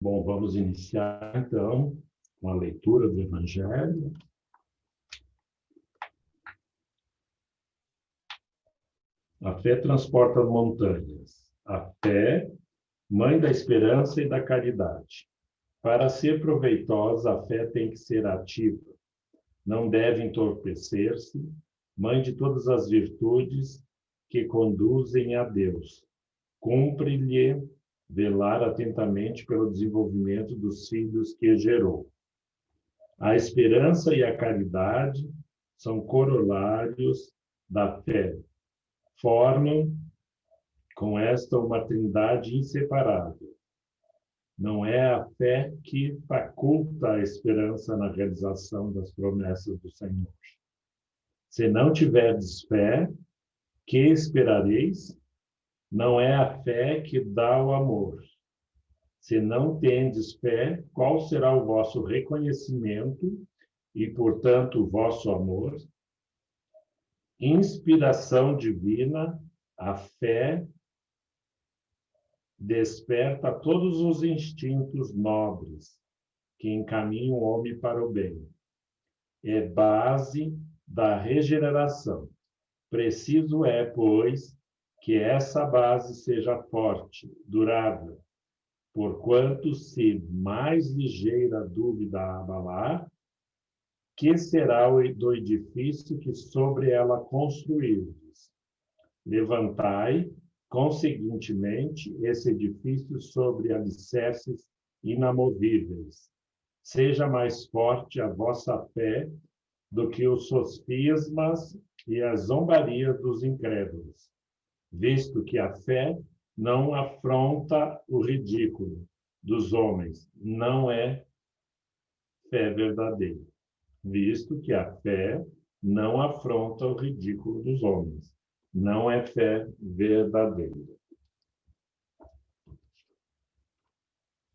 Bom, vamos iniciar, então, com a leitura do Evangelho. A fé transporta montanhas. A fé, mãe da esperança e da caridade. Para ser proveitosa, a fé tem que ser ativa. Não deve entorpecer-se, mãe de todas as virtudes que conduzem a Deus. Cumpre-lhe velar atentamente pelo desenvolvimento dos filhos que gerou. A esperança e a caridade são corolários da fé. Formam com esta uma trindade inseparável. Não é a fé que faculta a esperança na realização das promessas do Senhor. Se não tiverdes fé, que esperareis? Não é a fé que dá o amor. Se não tendes fé, qual será o vosso reconhecimento e, portanto, o vosso amor? Inspiração divina, a fé desperta todos os instintos nobres que encaminham o homem para o bem. É base da regeneração. Preciso é, pois, que essa base seja forte, durável, porquanto se mais ligeira dúvida abalar, que será do edifício que sobre ela construirdes? Levantai, conseguintemente, esse edifício sobre alicerces inamovíveis. Seja mais forte a vossa fé do que os sofismas e as zombarias dos incrédulos, visto que a fé não afronta o ridículo dos homens, não é fé verdadeira. Visto que a fé não afronta o ridículo dos homens, não é fé verdadeira.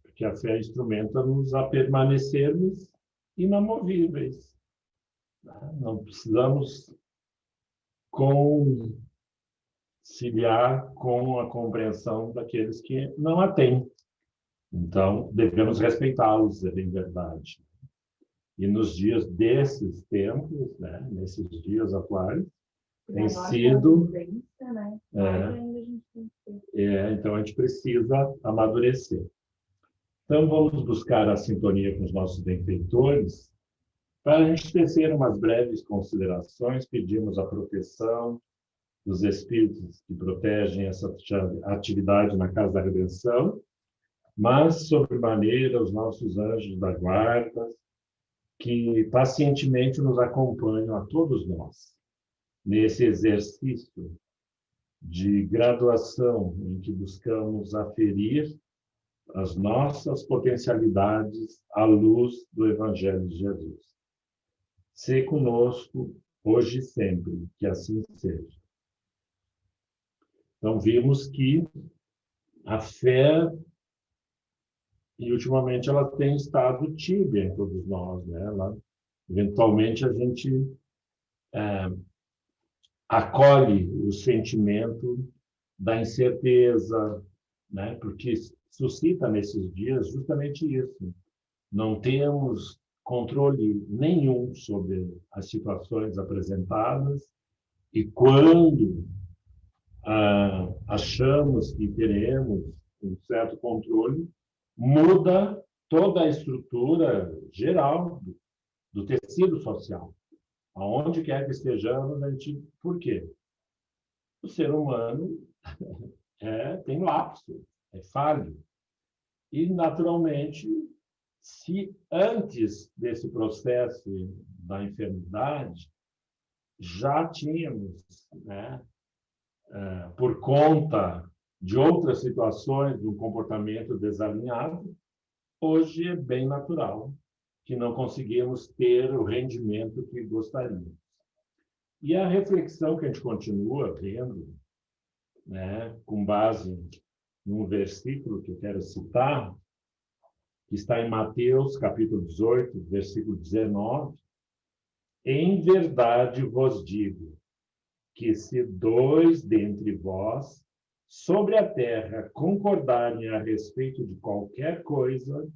Porque a fé instrumenta-nos a permanecermos inamovíveis. Não precisamos conciliar com a compreensão daqueles que não a têm. Então, devemos respeitá-los, é bem verdade. E nos dias desses tempos, né, nesses dias atuais, tem sido... Né? Então, a gente precisa amadurecer. Então, vamos buscar a sintonia com os nossos benfeitores. Para a gente tecer umas breves considerações, pedimos a proteção dos espíritos que protegem essa atividade na Casa da Redenção, mas, sobremaneira, os nossos anjos da guarda, que pacientemente nos acompanham a todos nós, nesse exercício de graduação em que buscamos aferir as nossas potencialidades à luz do Evangelho de Jesus. Se conosco, hoje e sempre, que assim seja. Então, vimos que a fé, e ultimamente ela tem estado tíbia em todos nós, né? Eventualmente, a gente acolhe o sentimento da incerteza, né? Porque suscita nesses dias justamente isso. Não temos controle nenhum sobre as situações apresentadas e quando achamos que teremos um certo controle, muda toda a estrutura geral do tecido social. Aonde quer que estejamos, por quê? O ser humano tem lapso, é falho. E, naturalmente, se antes desse processo da enfermidade, já tínhamos, né, por conta de outras situações, um comportamento desalinhado, hoje é bem natural que não conseguimos ter o rendimento que gostaríamos. E a reflexão que a gente continua vendo, né, com base num versículo que eu quero citar, que está em Mateus, capítulo 18, versículo 19, em verdade vos digo, que se dois dentre vós sobre a terra concordarem a respeito de qualquer coisa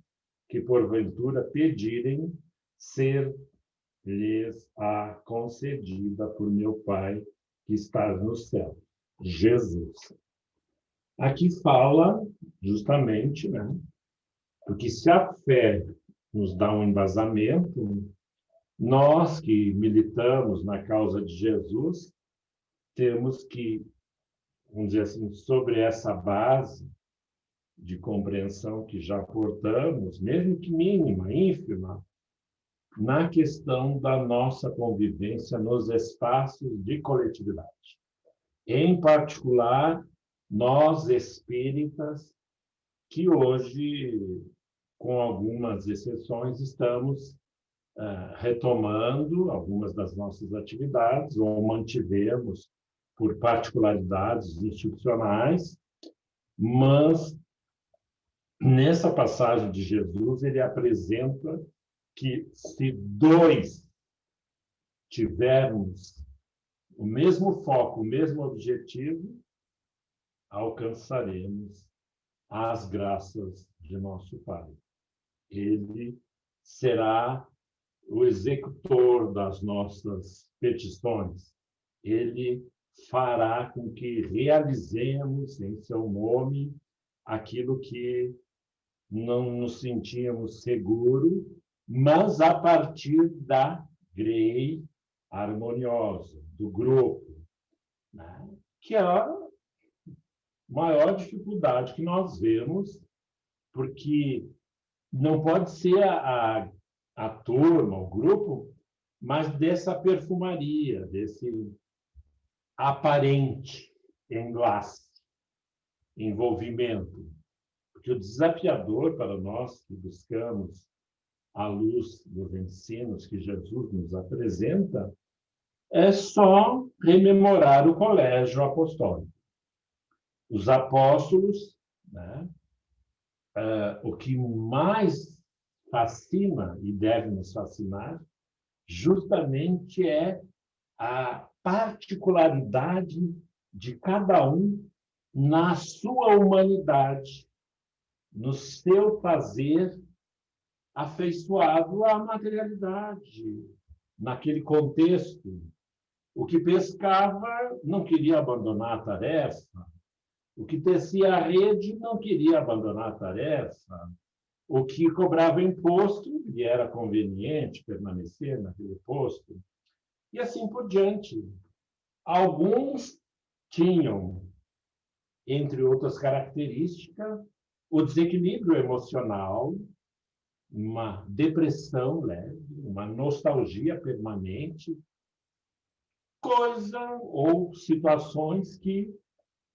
que porventura pedirem, ser-lhes-á concedida por meu Pai que está no céu. Jesus. Aqui fala justamente, né? Porque se a fé nos dá um embasamento, nós que militamos na causa de Jesus, temos que, vamos dizer assim, sobre essa base de compreensão que já portamos, mesmo que mínima, ínfima, na questão da nossa convivência nos espaços de coletividade. Em particular, nós espíritas, que hoje, com algumas exceções, estamos retomando algumas das nossas atividades, ou mantivemos por particularidades institucionais, mas nessa passagem de Jesus, ele apresenta que se dois tivermos o mesmo foco, o mesmo objetivo, alcançaremos as graças de nosso Pai. Ele será o executor das nossas petições. Ele fará com que realizemos em seu nome aquilo que não nos sentíamos seguros, mas a partir da grei harmoniosa, do grupo, né? Que é a maior dificuldade que nós vemos, porque não pode ser a turma, o grupo, mas dessa perfumaria, desse aparente enlace, envolvimento. Porque o desafiador para nós que buscamos a luz dos ensinos que Jesus nos apresenta é só rememorar o colégio apostólico. Os apóstolos, né? O que mais fascina e deve nos fascinar justamente é a particularidade de cada um na sua humanidade, no seu fazer afeiçoado à materialidade. Naquele contexto, o que pescava não queria abandonar a tarefa, o que tecia a rede não queria abandonar a tarefa, o que cobrava imposto lhe era conveniente permanecer naquele posto, e assim por diante. Alguns tinham, entre outras características, o desequilíbrio emocional, uma depressão leve, uma nostalgia permanente, coisa ou situações que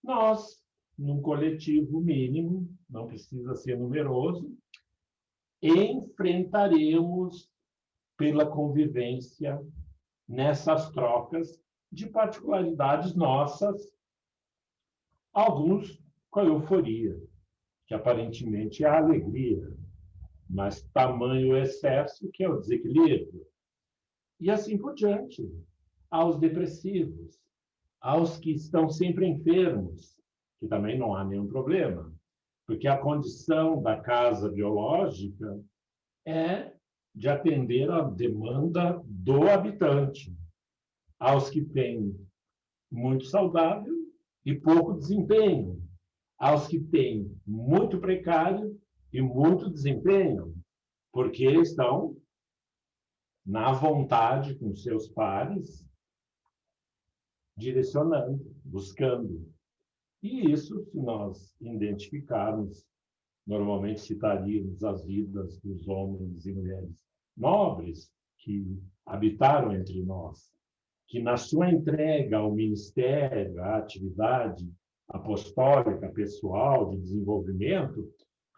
nós, num coletivo mínimo, não precisa ser numeroso, enfrentaremos pela convivência nessas trocas de particularidades nossas, alguns com a euforia, que aparentemente é a alegria, mas tamanho excesso que é o desequilíbrio. E assim por diante, aos depressivos, aos que estão sempre enfermos, que também não há nenhum problema, porque a condição da casa biológica é de atender à demanda do habitante, aos que têm muito saudável e pouco desempenho, aos que têm muito precário e muito desempenho, porque estão na vontade com seus pares, direcionando, buscando. E isso, se nós identificarmos, normalmente citaríamos as vidas dos homens e mulheres nobres que habitaram entre nós, que na sua entrega ao ministério, à atividade apostólica, pessoal, de desenvolvimento,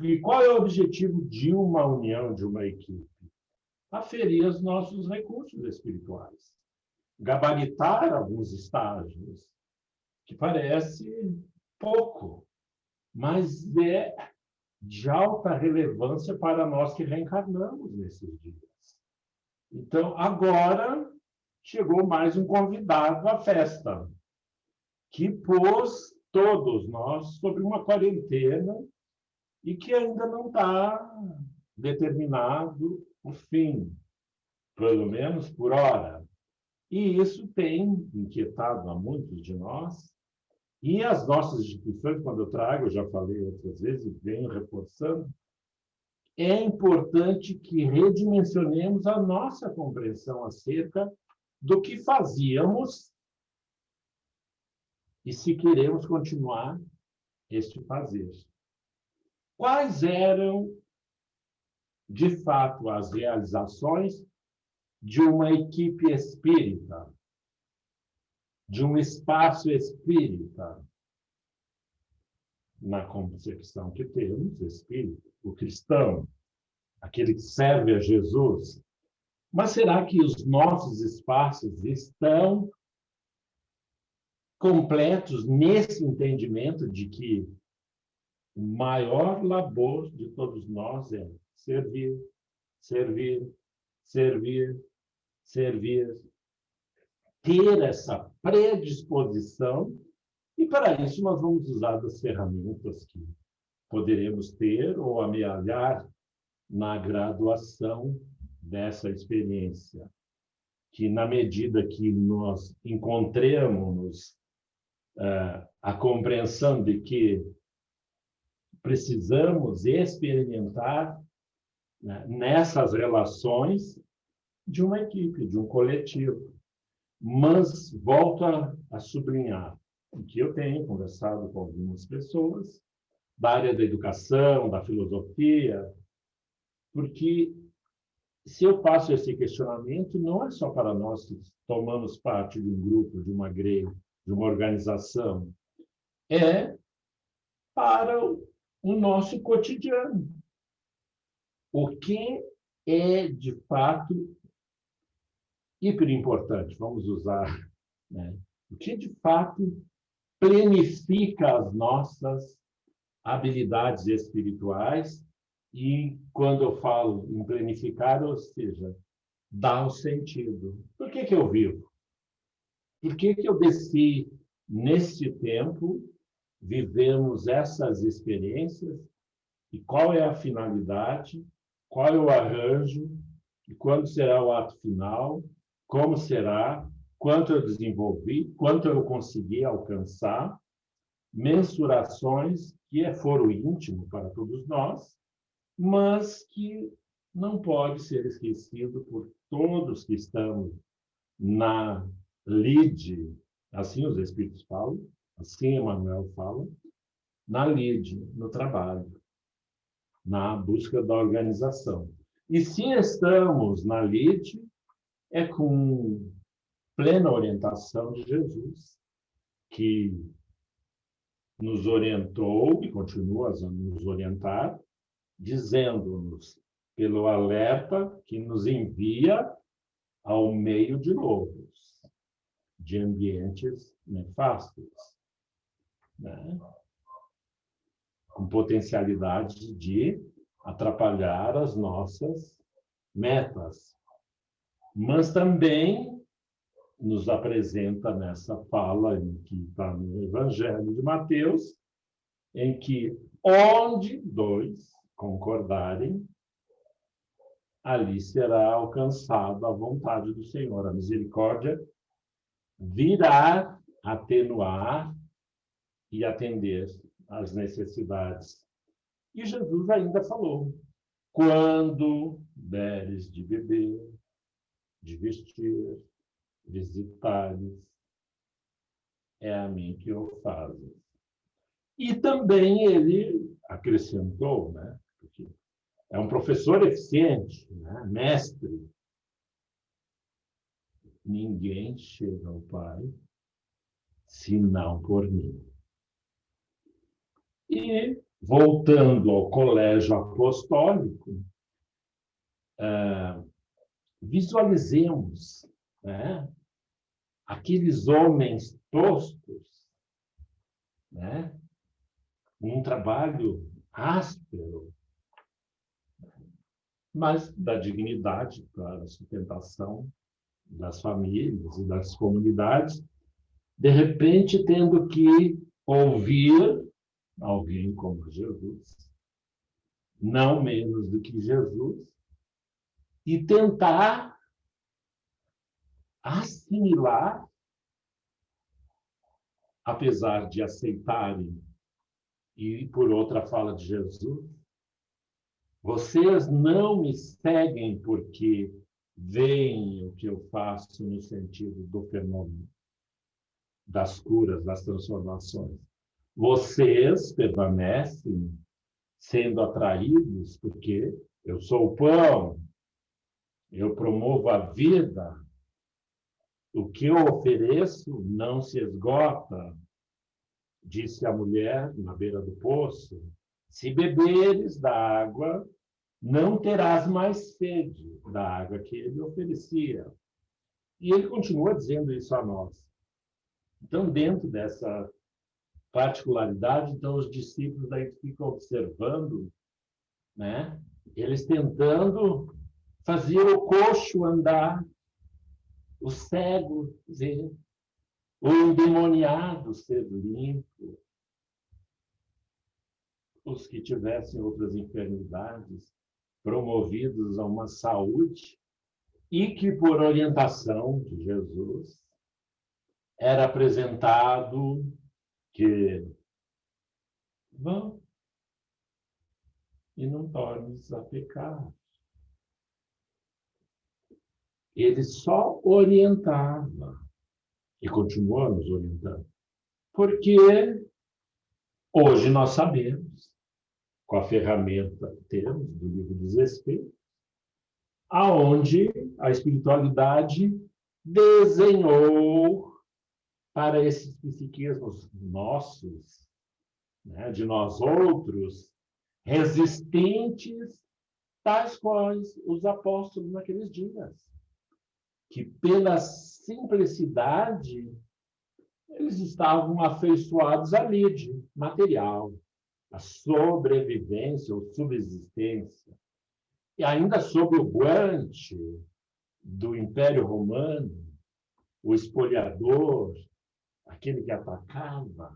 e qual é o objetivo de uma união, de uma equipe? Aferir os nossos recursos espirituais, gabaritar alguns estágios, que parece pouco, mas é de alta relevância para nós que reencarnamos nesses dias. Então, agora chegou mais um convidado à festa, que pôs todos nós sobre uma quarentena e que ainda não está determinado o fim, pelo menos por hora. E isso tem inquietado a muitos de nós. E as nossas instituições, quando eu trago, eu já falei outras vezes, venho reforçando, é importante que redimensionemos a nossa compreensão acerca do que fazíamos e se queremos continuar este fazer. Quais eram, de fato, as realizações de uma equipe espírita, de um espaço espírita? Na concepção que temos, espírito, o cristão, aquele que serve a Jesus. Mas será que os nossos espaços estão completos nesse entendimento de que o maior labor de todos nós é servir, servir, servir, servir, ter essa predisposição, e para isso nós vamos usar das ferramentas que poderemos ter ou amealhar na graduação dessa experiência, que na medida que nós encontremos a compreensão de que precisamos experimentar, né, nessas relações de uma equipe, de um coletivo. Mas volto a sublinhar que eu tenho conversado com algumas pessoas da área da educação, da filosofia, porque se eu faço esse questionamento, não é só para nós que tomamos parte de um grupo, de uma igreja, de uma organização, é para o nosso cotidiano. O que é, de fato, hiper importante, vamos usar, né? O que, de fato, planifica as nossas habilidades espirituais e, quando eu falo em planificar, ou seja, dá um sentido. Por que eu vivo? Por que eu decidi, nesse tempo, vivemos essas experiências e qual é a finalidade, qual é o arranjo e quando será o ato final, como será, quanto eu desenvolvi, quanto eu consegui alcançar, mensurações que é foro íntimo para todos nós, mas que não pode ser esquecido por todos que estão na lide, assim os Espíritos falam, assim Emmanuel fala, na lide, no trabalho, na busca da organização. E se estamos na lide, é com plena orientação de Jesus, que nos orientou e continua a nos orientar, dizendo-nos, pelo alerta que nos envia ao meio de lobos, de ambientes nefastos, né? Com potencialidade de atrapalhar as nossas metas. Mas também nos apresenta nessa fala que está no Evangelho de Mateus, em que onde dois concordarem, ali será alcançada a vontade do Senhor. A misericórdia virá atenuar e atender às necessidades. E Jesus ainda falou, quando deres de beber, de vestir, visitares, é a mim que o fazes. E também ele acrescentou, né, porque é um professor eficiente, né, mestre. Ninguém chega ao Pai senão por mim. E, voltando ao colégio apostólico, visualizemos, né, aqueles homens toscos, né, um trabalho áspero, mas da dignidade para a sustentação das famílias e das comunidades, de repente tendo que ouvir alguém como Jesus, não menos do que Jesus, e tentar assimilar, apesar de aceitarem, e por outra fala de Jesus, vocês não me seguem porque veem o que eu faço no sentido do fenômeno, das curas, das transformações. Vocês permanecem sendo atraídos porque eu sou o pão, eu promovo a vida, o que eu ofereço não se esgota, disse a mulher na beira do poço. Se beberes da água, não terás mais sede da água que ele oferecia. E ele continua dizendo isso a nós. Então, dentro dessa particularidade, então os discípulos daí ficam observando, né? Eles tentando fazer o coxo andar, o cego ver, o endemoniado ser limpo, os que tivessem outras enfermidades promovidos a uma saúde e que, por orientação de Jesus, era apresentado que vão e não tornes a pecar. Ele só orientava e continua nos orientando. Porque hoje nós sabemos, com a ferramenta que temos do Livro dos Espíritos, aonde a espiritualidade desenhou para esses psiquismos nossos, né, de nós outros, resistentes, tais quais os apóstolos naqueles dias, que pela simplicidade eles estavam afeiçoados à lide material, à sobrevivência ou subsistência. E ainda sob o guante do Império Romano, o espoliador, aquele que atacava,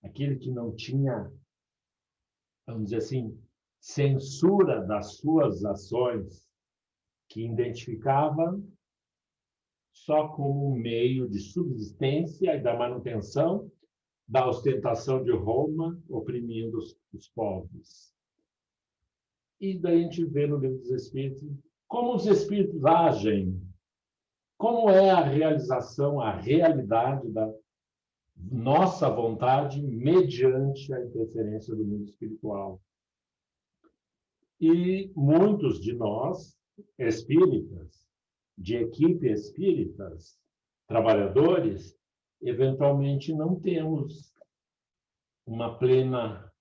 aquele que não tinha, vamos dizer assim, censura das suas ações, que identificava só como um meio de subsistência e da manutenção da ostentação de Roma, oprimindo os povos. E daí a gente vê no Livro dos Espíritos como os espíritos agem, como é a realização, a realidade da nossa vontade mediante a interferência do mundo espiritual. E muitos de nós, espíritas, de equipe espíritas, trabalhadores, eventualmente não temos uma plena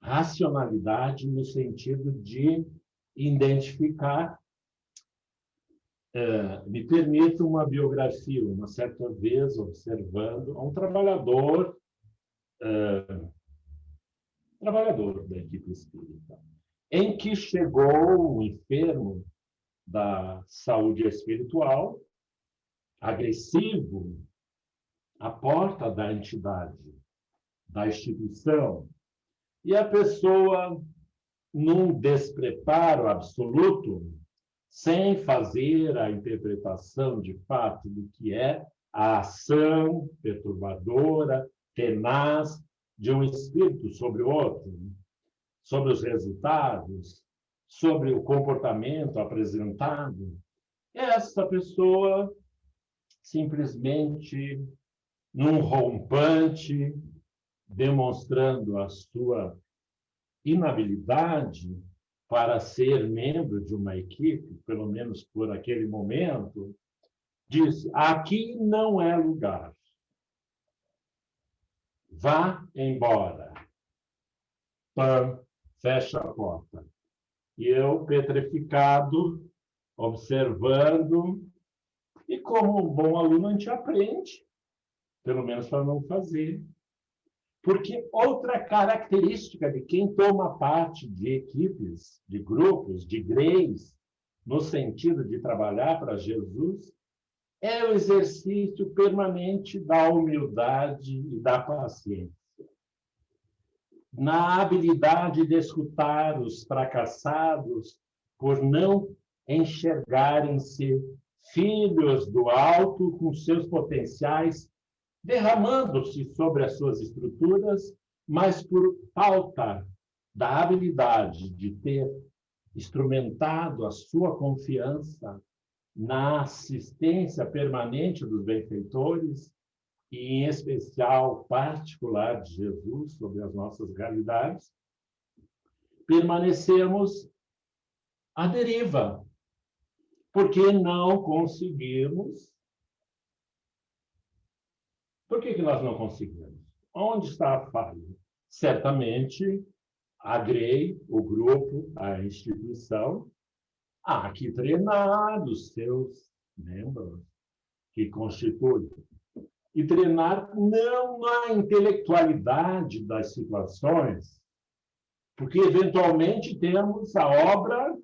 racionalidade no sentido de identificar. Me permito uma biografia, uma certa vez observando um trabalhador da equipe espírita, em que chegou um enfermo da saúde espiritual, agressivo, à porta da entidade, da instituição, e a pessoa, num despreparo absoluto, sem fazer a interpretação de fato do que é a ação perturbadora, tenaz, de um espírito sobre o outro, sobre os resultados, sobre o comportamento apresentado, essa pessoa simplesmente, num rompante, demonstrando a sua inabilidade para ser membro de uma equipe, pelo menos por aquele momento, disse: aqui não é lugar. Vá embora. Pam, fecha a porta. E eu, petrificado, observando, e como um bom aluno, a gente aprende, pelo menos para não fazer. Porque outra característica de quem toma parte de equipes, de grupos, de greys, no sentido de trabalhar para Jesus, é o exercício permanente da humildade e da paciência. na habilidade de escutar os fracassados por não enxergarem-se filhos do alto com seus potenciais, derramando-se sobre as suas estruturas, mas por falta da habilidade de ter instrumentado a sua confiança na assistência permanente dos benfeitores, e em especial particular de Jesus sobre as nossas realidades, permanecemos à deriva, porque não conseguimos. Por que nós não conseguimos? Onde está a falha? Certamente, a GREI, o grupo, a instituição, há que treinar os seus membros que constituem. E treinar não na intelectualidade das situações, porque eventualmente temos a obra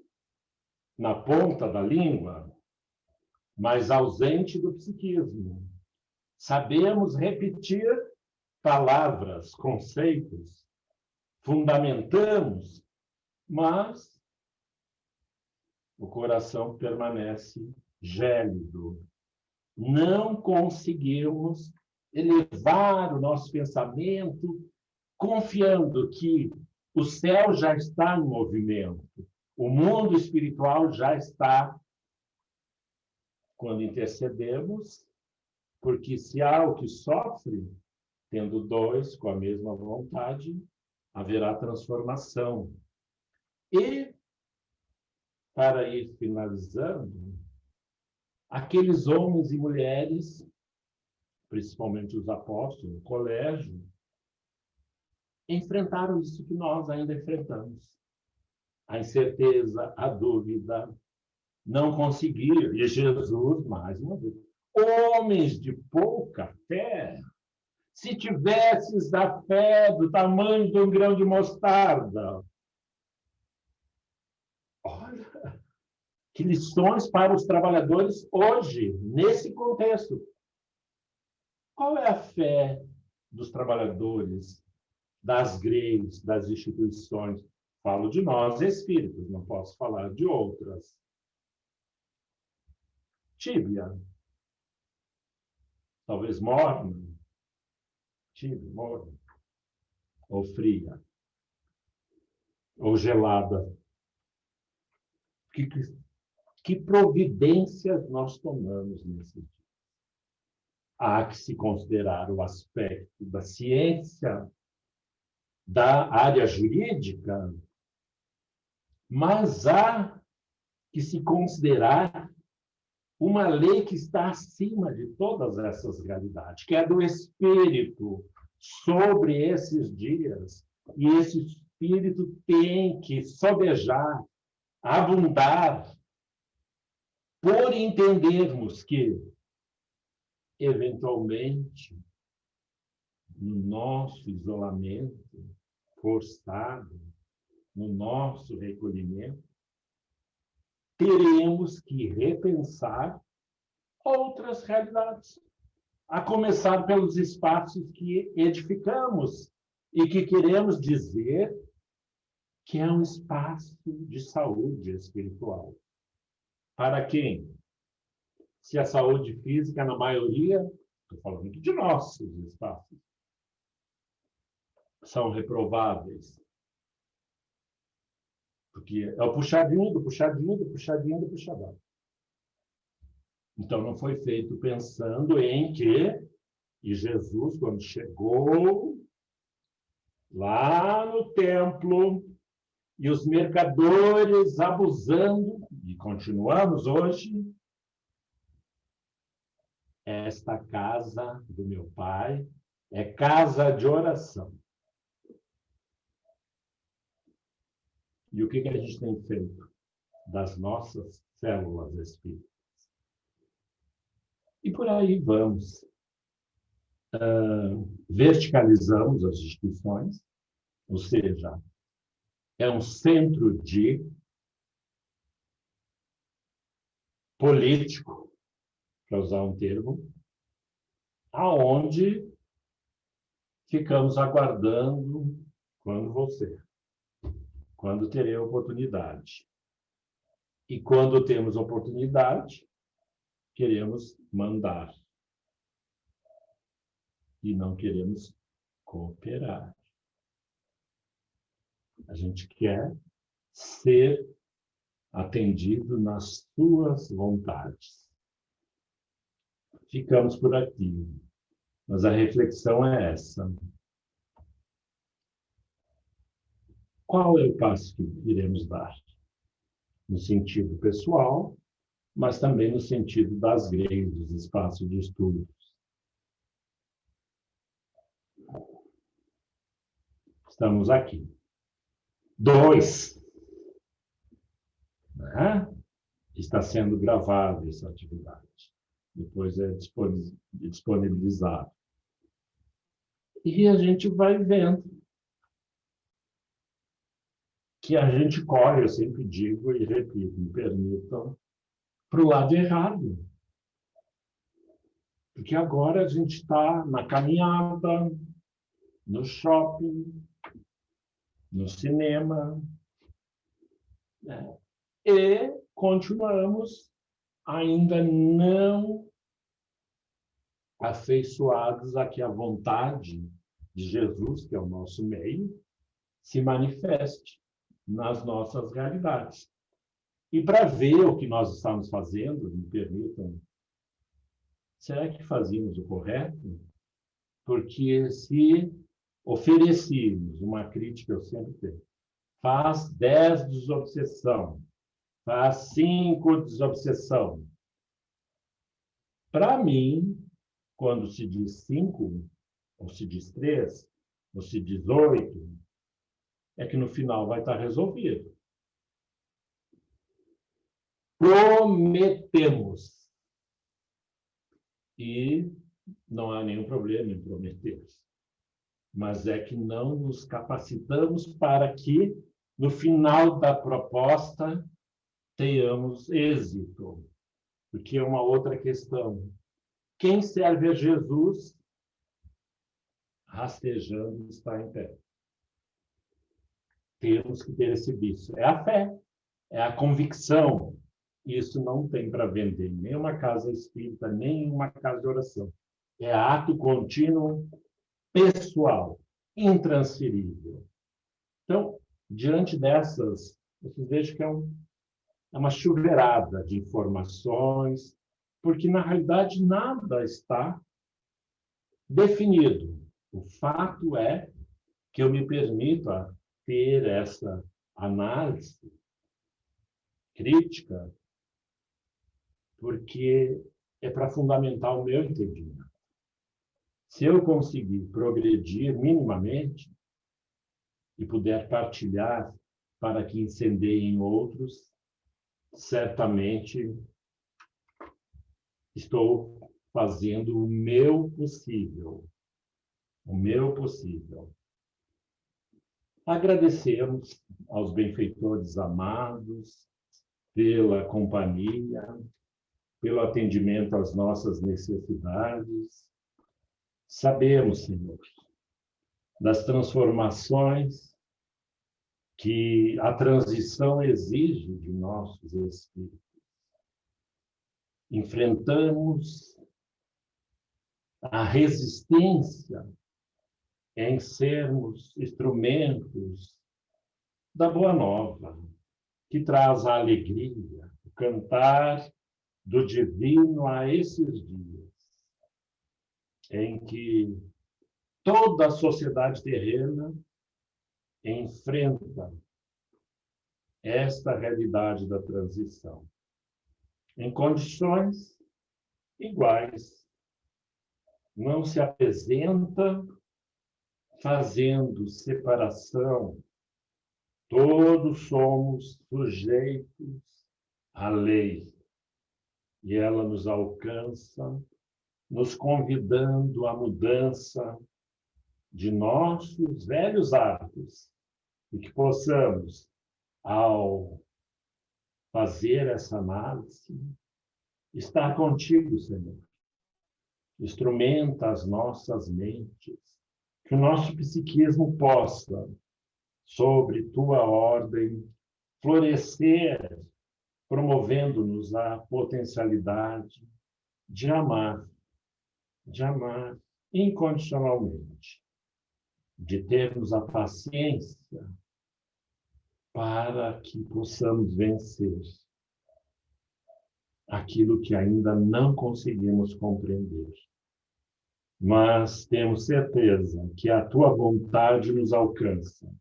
na ponta da língua, mas ausente do psiquismo. Sabemos repetir palavras, conceitos, fundamentamos, mas o coração permanece gélido. Não conseguimos elevar o nosso pensamento confiando que o céu já está em movimento, o mundo espiritual já está quando intercedemos, porque se há o que sofre, tendo dois com a mesma vontade, haverá transformação. E, para ir finalizando, aqueles homens e mulheres, principalmente os apóstolos, no colégio, enfrentaram isso que nós ainda enfrentamos. A incerteza, a dúvida, não conseguir. E Jesus, mais uma vez, homens de pouca fé, se tivesses a fé do tamanho de um grão de mostarda. Olha, que lições para os trabalhadores hoje, nesse contexto. Qual é a fé dos trabalhadores, das GREIs, das instituições? Falo de nós, espíritos, não posso falar de outras. Tíbia. Talvez morna. Tíbia, morna. Ou fria. Ou gelada. Que providências nós tomamos nesse dia? Há que se considerar o aspecto da ciência, da área jurídica, mas há que se considerar uma lei que está acima de todas essas realidades, que é do Espírito sobre esses dias. E esse Espírito tem que sobejar, abundar, por entendermos que, eventualmente, no nosso isolamento forçado, no nosso recolhimento, teremos que repensar outras realidades, a começar pelos espaços que edificamos e que queremos dizer que é um espaço de saúde espiritual. Para quem? Se a saúde física, na maioria, estou falando de nossos espaços, são reprováveis. Porque é o puxadinho, do puxadinho, do puxadinho, do puxadão. Então, não foi feito pensando em que, e Jesus, quando chegou lá no templo, e os mercadores abusando, e continuamos hoje, esta casa do meu pai é casa de oração. E o que a gente tem feito das nossas células espíritas? E por aí vamos. Verticalizamos as instituições, ou seja, é um centro de político, para usar um termo, aonde ficamos aguardando quando você, quando terei a oportunidade. E quando temos oportunidade, queremos mandar. E não queremos cooperar. A gente quer ser atendido nas suas vontades. Ficamos por aqui, mas a reflexão é essa. Qual é o passo que iremos dar? No sentido pessoal, mas também no sentido das greves, dos espaços de estudos. Estamos aqui. 2. Né? Está sendo gravada essa atividade. Depois é disponibilizado. E a gente vai vendo que a gente corre, eu sempre digo e repito, me permitam, para o lado errado. Porque agora a gente está na caminhada, no shopping, no cinema, né? E continuamos ainda não afeiçoados a que a vontade de Jesus, que é o nosso meio, se manifeste nas nossas realidades. E para ver o que nós estamos fazendo, me permitam, será que fazíamos o correto? Porque se oferecíamos uma crítica, eu sempre tenho, faz 10 desobsessão, faz 5 desobsessão. Para mim, quando se diz 5, ou se diz 3, ou se diz 8, é que no final vai estar resolvido. Prometemos. E não há nenhum problema em prometer. Mas é que não nos capacitamos para que, no final da proposta, tenhamos êxito. Porque é uma outra questão. Quem serve a Jesus, rastejando, está em pé. Temos que ter esse vício. É a fé, é a convicção. Isso não tem para vender em nenhuma casa espírita, nem em uma casa de oração. É ato contínuo, pessoal, intransferível. Então, diante dessas, vocês vejam que é uma chuveirada de informações, porque, na realidade, nada está definido. O fato é que eu me permito ter essa análise crítica, porque é para fundamentar o meu entendimento. Se eu conseguir progredir minimamente e puder partilhar para que incendeiem outros, certamente estou fazendo o meu possível. O meu possível. Agradecemos aos benfeitores amados pela companhia, pelo atendimento às nossas necessidades. Sabemos, Senhor, das transformações que a transição exige de nossos espíritos. Enfrentamos a resistência em sermos instrumentos da Boa Nova, que traz a alegria, o cantar do divino a esses dias, em que toda a sociedade terrena enfrenta esta realidade da transição, em condições iguais. Não se apresenta fazendo separação. Todos somos sujeitos à lei. E ela nos alcança, nos convidando à mudança de nossos velhos hábitos. E que possamos, ao fazer essa análise, estar contigo, Senhor. Instrumenta as nossas mentes, que o nosso psiquismo possa sobre tua ordem, florescer, promovendo-nos a potencialidade de amar incondicionalmente, de termos a paciência para que possamos vencer aquilo que ainda não conseguimos compreender. Mas temos certeza que a tua vontade nos alcança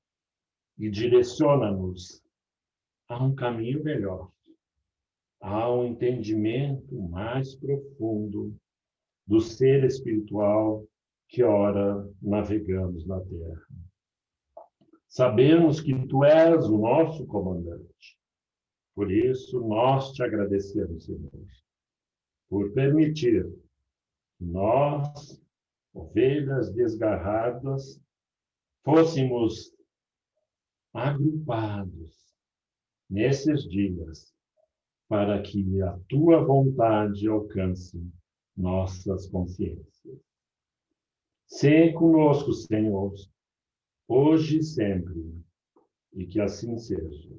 e direciona-nos a um caminho melhor, a um entendimento mais profundo do ser espiritual que ora navegamos na Terra. Sabemos que tu és o nosso comandante. Por isso, nós te agradecemos, Senhor, por permitir que nós, ovelhas desgarradas, fôssemos agrupados nesses dias para que a tua vontade alcance nossas consciências. Sê conosco, Senhor, hoje e sempre, e que assim seja.